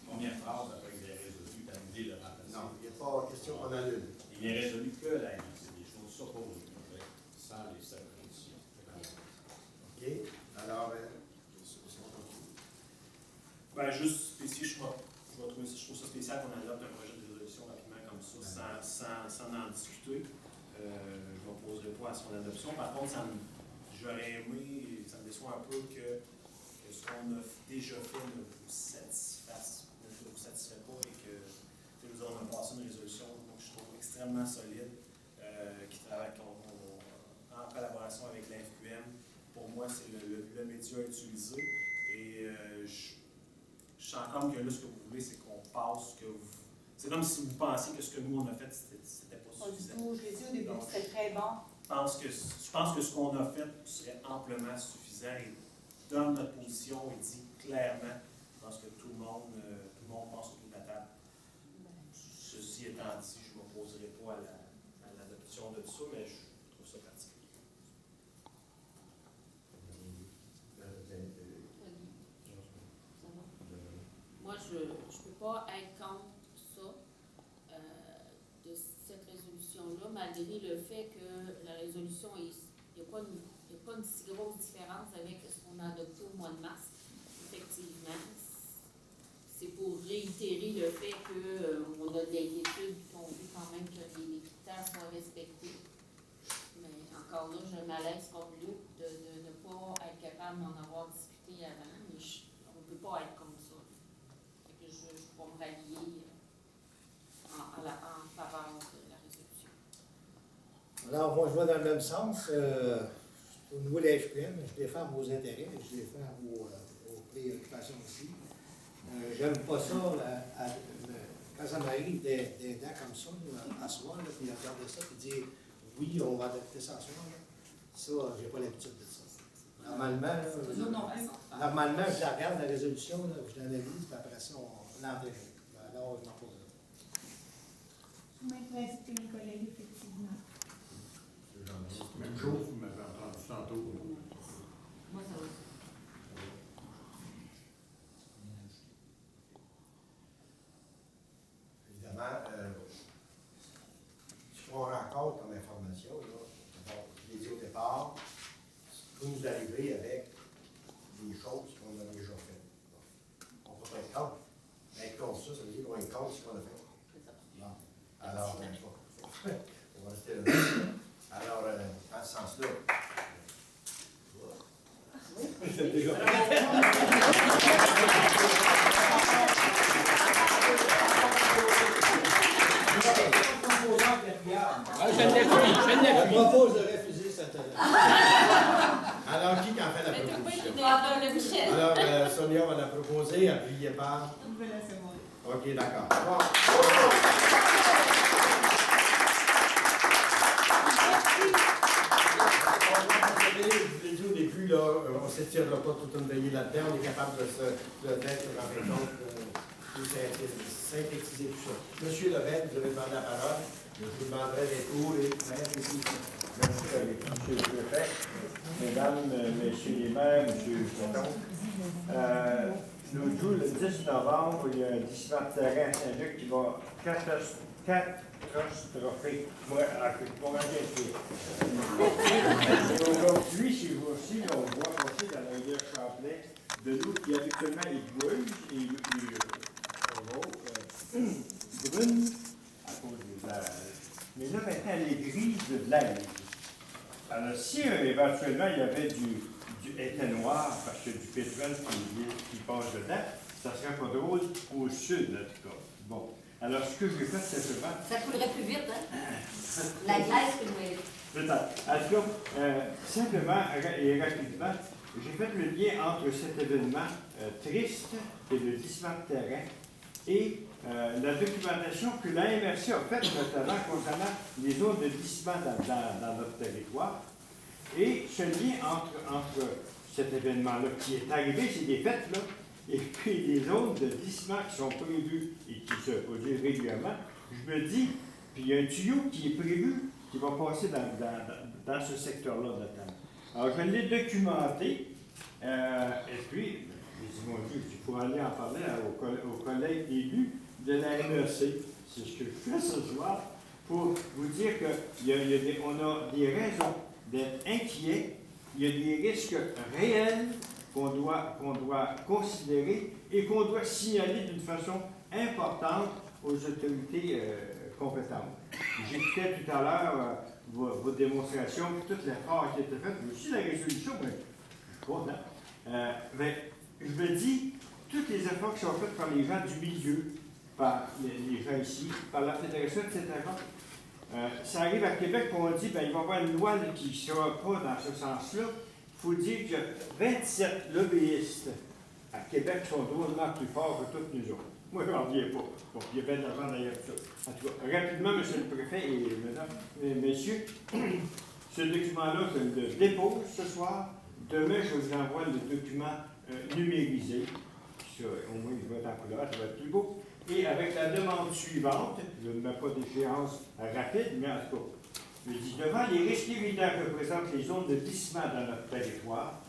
première phrase après que j'ai résolu d'annuler le remplacement. Non, il n'y a pas question qu'on annule. Il n'est résolu que la MRC, des choses s'opposent sans les sept conditions. OK? Alors, Ben, juste spécifique, je trouve ça spécial qu'on adopte un projet de résolution rapidement comme ça, sans en discuter. Je ne m'opposerai pas à son adoption. Par contre, j'aurais aimé, ça me déçoit un peu que ce qu'on a déjà fait ne vous satisfait pas et que nous avons passé une résolution que je trouve extrêmement solide, qui travaille en collaboration avec l'AFQM. Pour moi, c'est le média utilisé et je sens comme que là, ce que vous voulez, c'est qu'on passe, c'est comme si vous pensiez que ce que nous, on a fait, c'était pas Pas du suffisant. tout. Je l'ai dit au début, Donc, c'était très bon. Je pense que ce qu'on a fait serait amplement suffisant et donne notre position et dit clairement, je pense que tout le monde pense autour de la table. Ceci étant dit, je ne m'opposerai pas à l'adoption de tout ça, mais je trouve ça particulier. Moi, je ne peux pas être contre ça, de cette résolution-là, malgré le fait que la résolution, il n'y a pas une si grosse différence avec ce qu'on a adopté au mois de mars. Effectivement, c'est pour réitérer le fait qu'on a de l'inquiétude, qu'on veut quand même que les critères soient respectés. Mais encore là, j'ai un malaise comme Luc de ne pas être capable d'en avoir discuté avant, mais on ne peut pas être comme ça. Fait que je vais me rallier en faveur de la résolution. Alors, moi, je vais dans le même sens. Au niveau de la FQM, je défends vos intérêts, je défends vos préoccupations aussi. J'aime pas ça, quand ça m'arrive des dents comme ça, à soir, puis regarder ça, puis dire oui, on va adopter ça à soir. Ça, j'ai pas l'habitude de ça. Normalement, normalement, je la regarde, la résolution, là, je l'analyse, puis après ça, on l'enterre. Alors, je m'en pose là. Même principe que mes collègues, effectivement. Même chose, vous m'avez entendu tantôt. Moi, ça va. évidemment, ce qu'on rencontre comme information, là, bon, je l'ai dit au départ, vous nous arrivez avec des choses qu'on a déjà faites. Bon, on ne peut pas être contre. Mais être contre ça, ça veut dire qu'on est contre ce qu'on a fait. Bon. Alors, on va rester là. Alors, dans ce sens-là, vous êtes déjà Je propose de refuser cette Alors, qui en fait la proposition? Alors, Alors, Sonia va la proposer, appuyée par... Je vais laisser moi. OK, d'accord. Je vous l'ai dit au début, là, on ne s'étirera pas toute une veillée là-dedans. On est capable d'être, en fin de compte, de synthétiser tout ça. Monsieur Lebel, vous avez demandé la parole. Je vous demanderai des tours et Merci, Monsieur le préfet, mesdames, messieurs les maires, monsieur le L'autre jour, le 10 novembre, il y a un dispatch terrain à Saint-Luc qui va catastrophique. Moi, pour un aujourd'hui, chez vous aussi, on voit passer dans la rivière Champlain de l'eau qui habituellement est boueuse et brune à cause des âges. Mais là, maintenant, elle est grise de l'air. Alors, si éventuellement il y avait du était noir, parce que du pétrole qui passe dedans, ça serait pas drôle au sud, en tout cas. Bon. Alors, ce que j'ai fait, c'est seulement. Ça coulerait plus vite, hein? La glace coulerait. Peut-être. En tout cas, simplement et rapidement, j'ai fait le lien entre cet événement triste et le glissement de terrain et la documentation que la MRC a faite, notamment concernant les zones de glissement dans notre territoire. Et ce lien entre cet événement-là qui est arrivé, c'est des fêtes, là, et puis les zones de glissement qui sont prévues et qui se produisent régulièrement, je me dis, puis il y a un tuyau qui est prévu, qui va passer dans ce secteur-là notamment. Alors, je l'ai documenté, et puis, j'ai dit, mon Dieu, il faut aller en parler aux collègues élus de la MRC. C'est ce que je fais ce soir, pour vous dire qu'on a des raisons d'être inquiets. Il y a des risques réels qu'on doit considérer et qu'on doit signaler d'une façon importante aux autorités compétentes. J'écoutais tout à l'heure vos démonstrations, toutes les efforts qui étaient faits, mais aussi la résolution, mais je me dis, tous les efforts qui sont faits par les gens du milieu, par les gens ici, par la Fédération, etc., ça arrive à Québec, puis on dit qu'il va y avoir une loi qui ne sera pas dans ce sens-là. Il faut dire que 27 lobbyistes à Québec sont drôlement plus forts que tous nous autres. Moi, je n'en reviens pas. Bon, il y a bien de l'argent d'ailleurs pour ça. En tout cas, rapidement, M. le Préfet et Mesdames et Messieurs, ce document-là, je le dépose ce soir. Demain, je vous envoie le document numérisé. Ça, au moins, il va être en couleur, ça va être plus beau. Et avec la demande suivante, je ne mets pas d'échéance rapide, mais en tout cas, je dis, devant les risques évidents que présentent les zones de glissement dans notre territoire,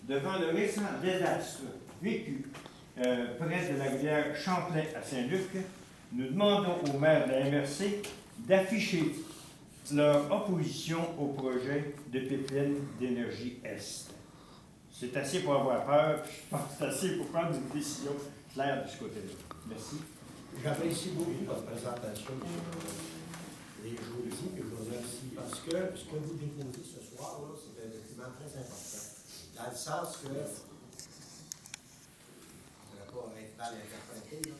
devant le récent désastre vécu près de la rivière Champlain à Saint-Luc, nous demandons au maire de la MRC d'afficher leur opposition au projet de pipeline d'énergie Est. C'est assez pour avoir peur, puis je pense que c'est assez pour prendre une décision claire de ce côté-là. Merci. J'apprécie beaucoup votre présentation, M. Les jours ici, que je vous remercie, parce que ce que vous déposez ce soir, là, c'est un document très important. Dans le sens que, je ne voudrais pas être mal interprété, là,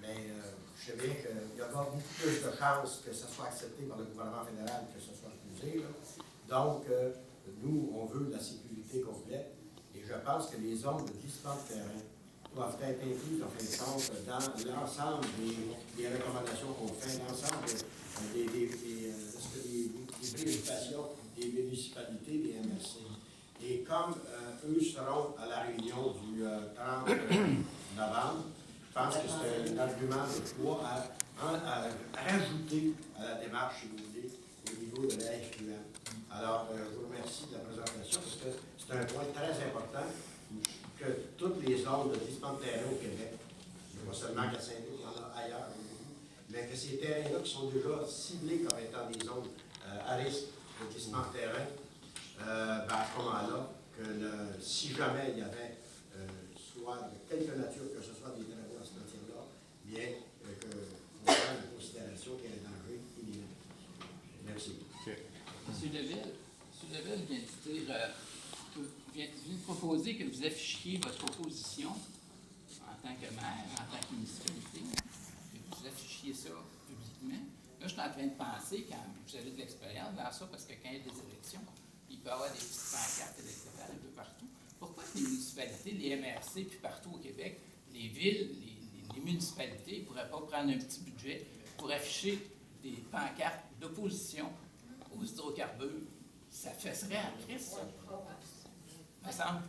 mais je sais bien qu'il y a beaucoup plus de chances que ça soit accepté par le gouvernement fédéral que ce soit refusé. Là. Donc, nous, on veut la sécurité complète, et je pense que les zones de glissement de terrain doivent être incluses, en fin de compte, dans l'ensemble des recommandations qu'on fait, l'ensemble des préoccupations des municipalités, des MRC. Et comme eux seront à la réunion du 30 novembre, je pense que c'est un argument de poids à rajouter à la démarche, si vous voulez, au niveau de la FQM. Alors, je vous remercie de la présentation, parce que c'est un point très important, que toutes les zones de glissement de terrain au Québec, pas seulement qu'à Saint-Luc, il y en a ailleurs, mais que ces terrains-là qui sont déjà ciblés comme étant des zones à risque de glissement de terrain, à ce moment-là, que si jamais il y avait soit de quelque nature que ce soit des travaux à ce matière-là, bien qu'on prenne en considération qu'il y a un danger imminent. Merci. M. Levelle vient de dire, vient de proposer que vous affichiez votre opposition en tant que maire, en tant que municipalité, que vous affichiez ça publiquement. Là, je suis en train de penser, quand vous avez de l'expérience dans ça, parce que quand il y a des élections, il peut y avoir des petites pancartes électorales un peu partout. Pourquoi les municipalités, les MRC, puis partout au Québec, les villes, les municipalités ne pourraient pas prendre un petit budget pour afficher des pancartes d'opposition aux hydrocarbures? Ça fesserait en crise, ça. Me semble.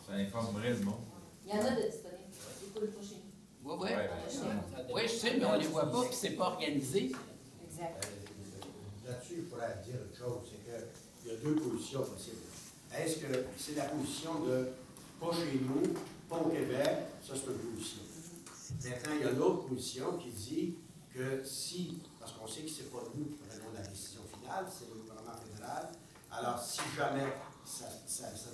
Ça informerait le monde. Il y en a de disponibles. Ils coulent pas chez nous. Oui, je sais, mais on ne les voit pas, puis c'est pas organisé. Exact. Là-dessus, il faudrait dire autre chose, c'est qu'il y a deux positions possibles. Est-ce que c'est la position de pas chez nous, pas au Québec? Ça, c'est une position. Maintenant, il y a l'autre position qui dit que si, parce qu'on sait que ce n'est pas nous qui prenons la décision finale, c'est le gouvernement fédéral, alors si jamais ça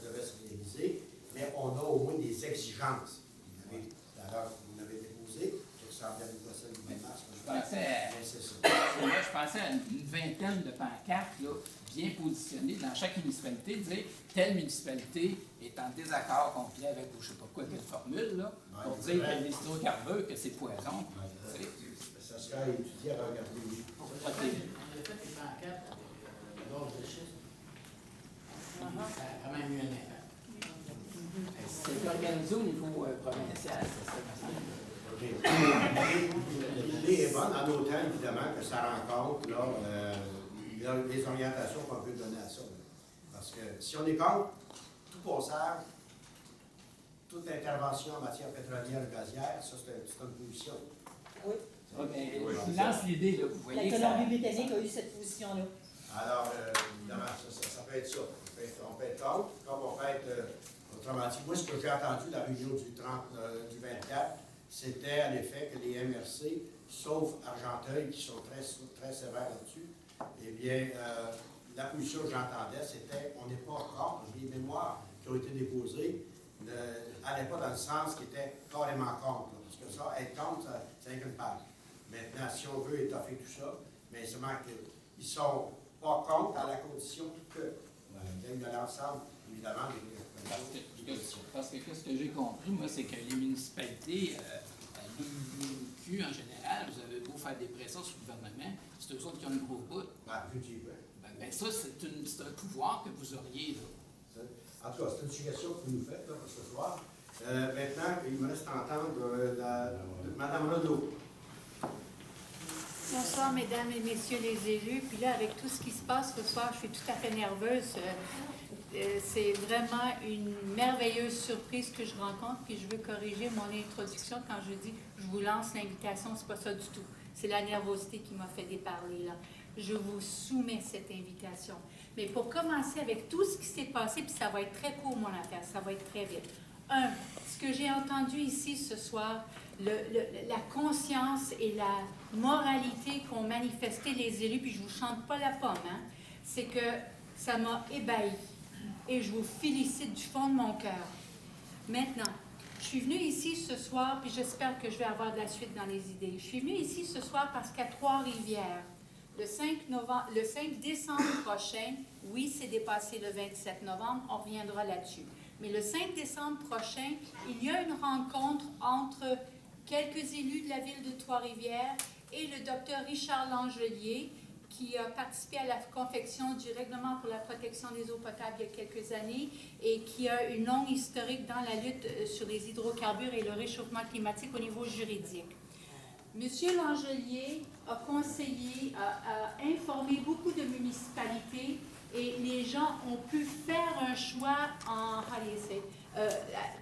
devait se réaliser, mais on a au moins des exigences. Vous l'avez déposé, je sens bien le procès du 20 mars. Je pensais à une vingtaine de pancartes là, bien positionnées dans chaque municipalité, dire telle municipalité est en désaccord complet avec, je ne sais pas quoi, quelle formule, là, pour dire que les hydrocarbures, que c'est poison. Ça serait à étudier, à regarder. OK. On a fait des pancartes avec l'ordre de schiste. Ça a quand même eu un impact. C'est organisé au niveau provincial, c'est ça. L'idée est bonne, en autant évidemment que ça rencontre là, les orientations qu'on peut donner à ça. Là. Parce que si on est contre tout passage, toute intervention en matière pétrolière et gazière, ça c'est une position. Oui. Je lance l'idée, là, vous voyez. La Colombie-Britannique a eu cette position-là. Alors, évidemment, ça peut être ça. On peut être contre, comme on peut être. Autrement dit, moi, ce que j'ai entendu de la réunion du 24, c'était à l'effet que les MRC, sauf Argenteuil, qui sont très sévères là-dessus, eh bien, la position que j'entendais, c'était on n'est pas contre. Les mémoires qui ont été déposées n'allaient pas dans le sens qui était carrément contre. Là, parce que ça, être contre, c'est une page. Maintenant, si on veut étoffer tout ça, mais seulement qu'ils ne sont pas contre à la condition que, de l'ensemble, évidemment, Parce que ce que j'ai compris, moi, c'est que les municipalités, l'UQ en général, vous avez beau faire des pressions sur le gouvernement, c'est eux autres qui ont le gros bout. Ça, c'est un pouvoir que vous auriez. Là. En tout cas, c'est une suggestion que vous nous faites là, pour ce soir. Maintenant, il me reste à entendre Mme Renaud. Bonsoir, mesdames et messieurs les élus. Puis là, avec tout ce qui se passe ce soir, je suis tout à fait nerveuse. C'est vraiment une merveilleuse surprise que je rencontre. Puis je veux corriger mon introduction quand je dis je vous lance l'invitation. C'est pas ça du tout. C'est la nervosité qui m'a fait déparler là. Je vous soumets cette invitation. Mais pour commencer avec tout ce qui s'est passé, puis ça va être très court mon affaire, ça va être très vite. Ce que j'ai entendu ici ce soir, la conscience et la moralité qu'ont manifesté les élus, puis je ne vous chante pas la pomme, hein, c'est que ça m'a ébahi. Et je vous félicite du fond de mon cœur. Maintenant, je suis venue ici ce soir, puis j'espère que je vais avoir de la suite dans les idées. Je suis venue ici ce soir parce qu'à Trois-Rivières, le 5 décembre prochain, oui, c'est dépassé le 27 novembre, on reviendra là-dessus. Mais le 5 décembre prochain, il y a une rencontre entre quelques élus de la ville de Trois-Rivières et le docteur Richard Langelier, qui a participé à la confection du règlement pour la protection des eaux potables il y a quelques années et qui a une longue historique dans la lutte sur les hydrocarbures et le réchauffement climatique au niveau juridique. Monsieur Langelier a conseillé, a informé beaucoup de municipalités et les gens ont pu faire un choix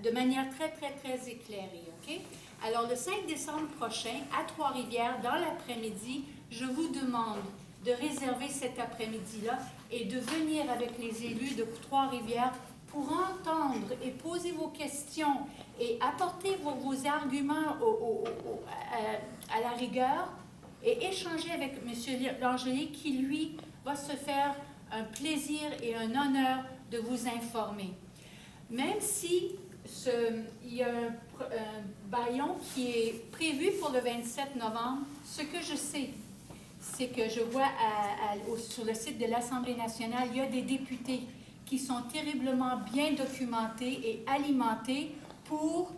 de manière très, très, très éclairée. Okay? Alors, le 5 décembre prochain, à Trois-Rivières, dans l'après-midi, je vous demande de réserver cet après-midi-là et de venir avec les élus de Trois-Rivières pour entendre et poser vos questions et apporter vos arguments à la rigueur et échanger avec M. Langelier qui, lui, va se faire un plaisir et un honneur de vous informer. Même si il y a un bâillon qui est prévu pour le 27 novembre, ce que je sais, c'est que je vois sur le site de l'Assemblée nationale, il y a des députés qui sont terriblement bien documentés et alimentés pour,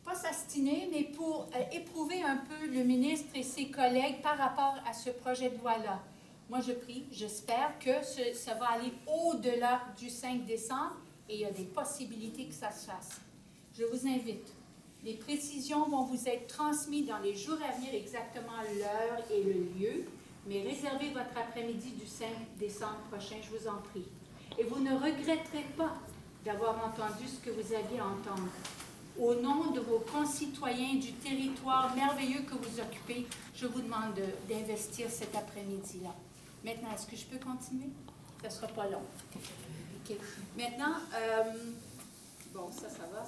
pas s'astiner, mais pour éprouver un peu le ministre et ses collègues par rapport à ce projet de loi-là. Moi, je prie, j'espère que ça va aller au-delà du 5 décembre et il y a des possibilités que ça se fasse. Je vous invite. Les précisions vont vous être transmises dans les jours à venir, exactement l'heure et le lieu, mais réservez votre après-midi du 5 décembre prochain, je vous en prie. Et vous ne regretterez pas d'avoir entendu ce que vous aviez à entendre. Au nom de vos concitoyens du territoire merveilleux que vous occupez, je vous demande d'investir cet après-midi-là. Maintenant, est-ce que je peux continuer? Ça ne sera pas long. Okay. Maintenant, bon, ça va.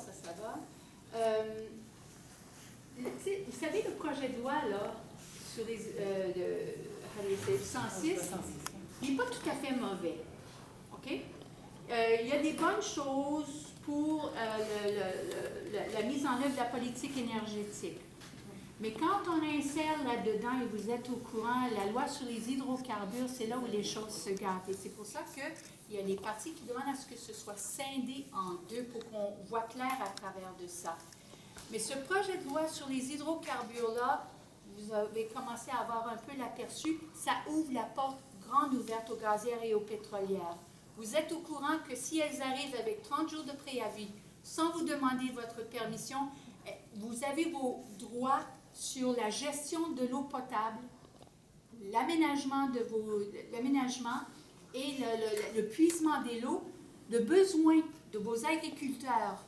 Vous savez, le projet de loi, là, sur les, le 106, il n'est pas tout à fait mauvais. OK? Il y a des bonnes choses pour la mise en œuvre de la politique énergétique. Mais quand on insère là-dedans, et vous êtes au courant, la loi sur les hydrocarbures, c'est là où les choses se gâtent. Et c'est pour ça qu'il y a les partis qui demandent à ce que ce soit scindé en deux pour qu'on voit clair à travers de ça. Mais ce projet de loi sur les hydrocarbures-là, vous avez commencé à avoir un peu l'aperçu, ça ouvre la porte grande ouverte aux gazières et aux pétrolières. Vous êtes au courant que si elles arrivent avec 30 jours de préavis, sans vous demander votre permission, vous avez vos droits sur la gestion de l'eau potable, l'aménagement et le puisement des lots. Le besoin de vos agriculteurs,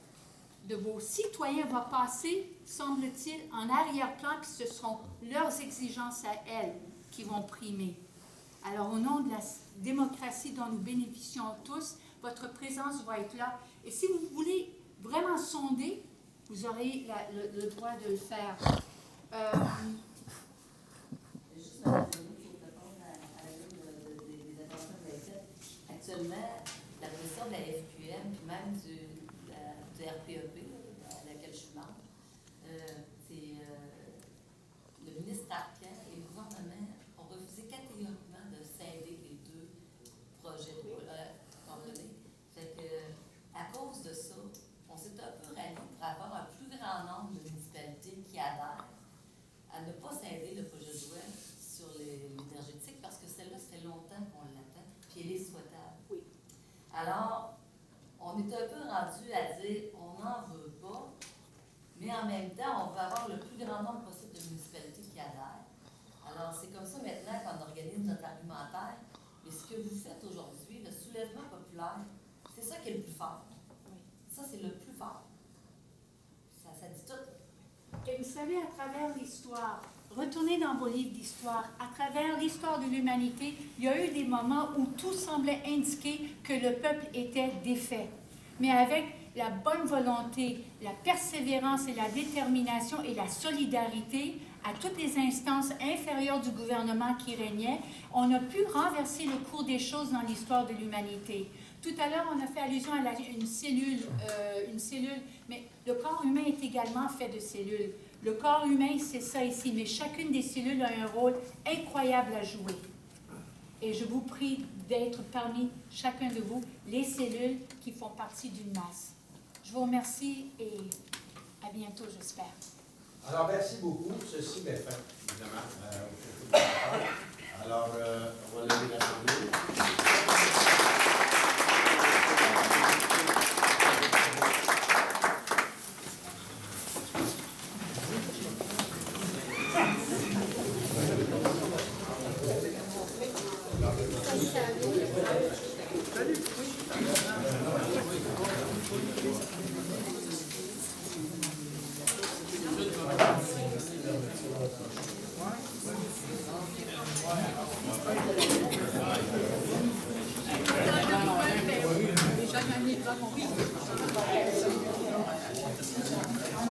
de vos citoyens va passer, semble-t-il, en arrière-plan, puis ce seront leurs exigences à elles qui vont primer. Alors, au nom de la démocratie dont nous bénéficions tous, votre présence va être là. Et si vous voulez vraiment sonder, vous aurez le droit de le faire. Juste un mot pour répondre à la des interventions que vous avez faites. Actuellement, la position de la FQM, puis même du RPEP, à laquelle je suis membre, c'est le ministre Arcan et le gouvernement ont refusé catégoriquement de scinder les deux projets de loi, comprenez? Fait que, à cause de ça, on s'est un peu rallié pour avoir un plus grand nombre de municipalités qui adhèrent à ne pas scinder le projet de loi sur l'énergétique parce que celle-là, ça fait longtemps qu'on l'attend, puis elle est souhaitable. Oui. Alors, on est un peu rendu à dire on n'en veut pas, mais en même temps, on veut avoir le plus grand nombre possible de municipalités qui adhèrent. Alors, c'est comme ça maintenant qu'on organise notre argumentaire. Mais ce que vous faites aujourd'hui, le soulèvement populaire, c'est ça qui est le plus fort. Ça, c'est le plus fort. Ça dit tout. Et vous savez, à travers l'histoire, retournez dans vos livres d'histoire, à travers l'histoire de l'humanité, il y a eu des moments où tout semblait indiquer que le peuple était défait. Mais avec la bonne volonté, la persévérance et la détermination et la solidarité à toutes les instances inférieures du gouvernement qui régnaient, on a pu renverser le cours des choses dans l'histoire de l'humanité. Tout à l'heure, on a fait allusion à une cellule, mais le corps humain est également fait de cellules. Le corps humain, c'est ça ici, mais chacune des cellules a un rôle incroyable à jouer. Et je vous prie d'être parmi chacun de vous les cellules qui font partie d'une masse. Je vous remercie et à bientôt, j'espère. Alors, merci beaucoup. Ceci met fin, évidemment, alors, on va lever l'Assemblée. Salut.